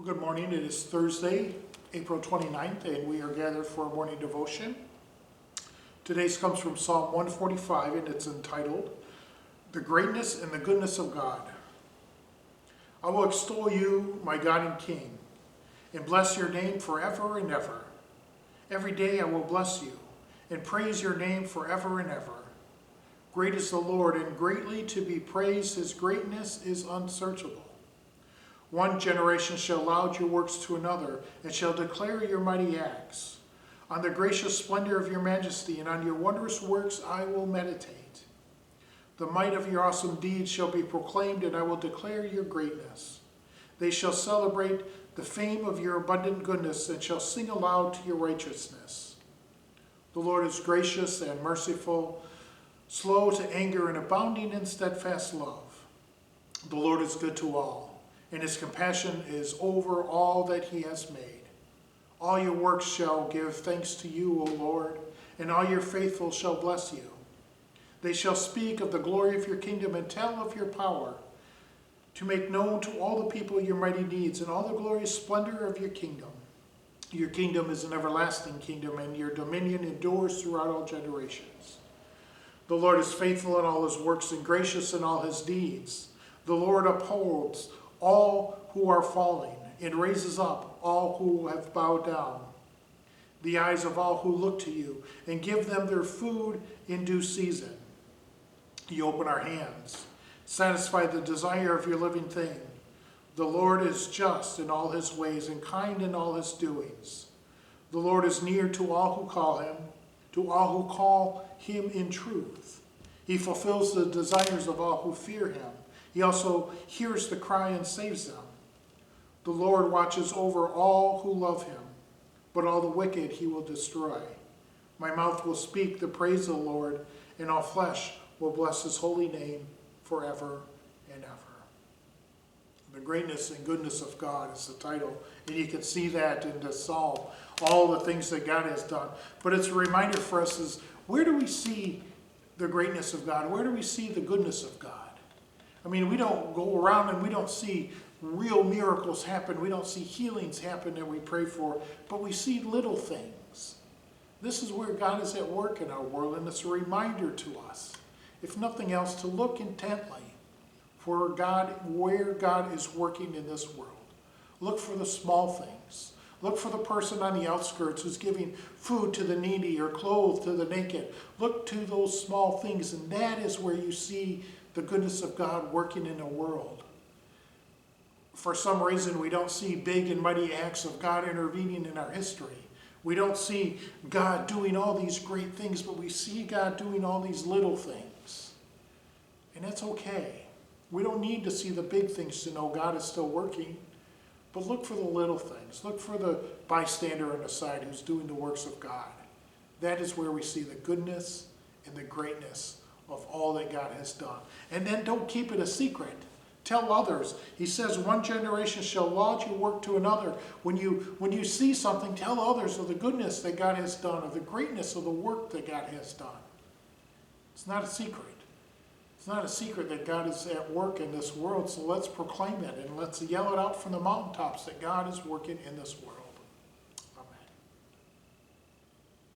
Well, good morning. It is Thursday, April 29th, and we are gathered for a morning devotion. Today's comes from Psalm 145, and it's entitled, The Greatness and the Goodness of God. I will extol you, my God and King, and bless your name forever and ever. Every day I will bless you, and praise your name forever and ever. Great is the Lord, and greatly to be praised. His greatness is unsearchable. One generation shall laud your works to another, and shall declare your mighty acts. On the gracious splendor of your majesty, and on your wondrous works I will meditate. The might of your awesome deeds shall be proclaimed, and I will declare your greatness. They shall celebrate the fame of your abundant goodness, and shall sing aloud to your righteousness. The Lord is gracious and merciful, slow to anger, and abounding in steadfast love. The Lord is good to all, and his compassion is over all that he has made. All your works shall give thanks to you, O Lord, and all your faithful shall bless you. They shall speak of the glory of your kingdom and tell of your power, to make known to all the people your mighty deeds and all the glorious splendor of your kingdom. Your kingdom is an everlasting kingdom, and your dominion endures throughout all generations. The Lord is faithful in all his works and gracious in all his deeds. The Lord upholds all who are falling, and raises up all who have bowed down. The eyes of all who look to you, and give them their food in due season. You open our hands, satisfy the desire of your living thing. The Lord is just in all his ways, and kind in all his doings. The Lord is near to all who call him in truth. He fulfills the desires of all who fear him. He also hears the cry and saves them. The Lord watches over all who love him, but all the wicked he will destroy. My mouth will speak the praise of the Lord, and all flesh will bless his holy name forever and ever. The greatness and goodness of God is the title, and you can see that in the psalm, all the things that God has done. But it's a reminder for us is, where do we see the greatness of God? Where do we see the goodness of God? I mean, we don't go around and we don't see real miracles happen. We don't see healings happen that we pray for, but we see little things. This is where God is at work in our world, and it's a reminder to us, if nothing else, to look intently for God, where God is working in this world. Look for the small things. Look for the person on the outskirts who's giving food to the needy or clothes to the naked. Look to those small things, and that is where you see the goodness of God working in the world. For some reason, we don't see big and mighty acts of God intervening in our history. We don't see God doing all these great things, but we see God doing all these little things. And that's okay. We don't need to see the big things to know God is still working. But look for the little things. Look for the bystander on the side who's doing the works of God. That is where we see the goodness and the greatness of all that God has done. And then don't keep it a secret. Tell others. He says, one generation shall laud your work to another. When you see something, tell others of the goodness that God has done, of the greatness of the work that God has done. It's not a secret. It's not a secret that God is at work in this world, so let's proclaim it and let's yell it out from the mountaintops that God is working in this world.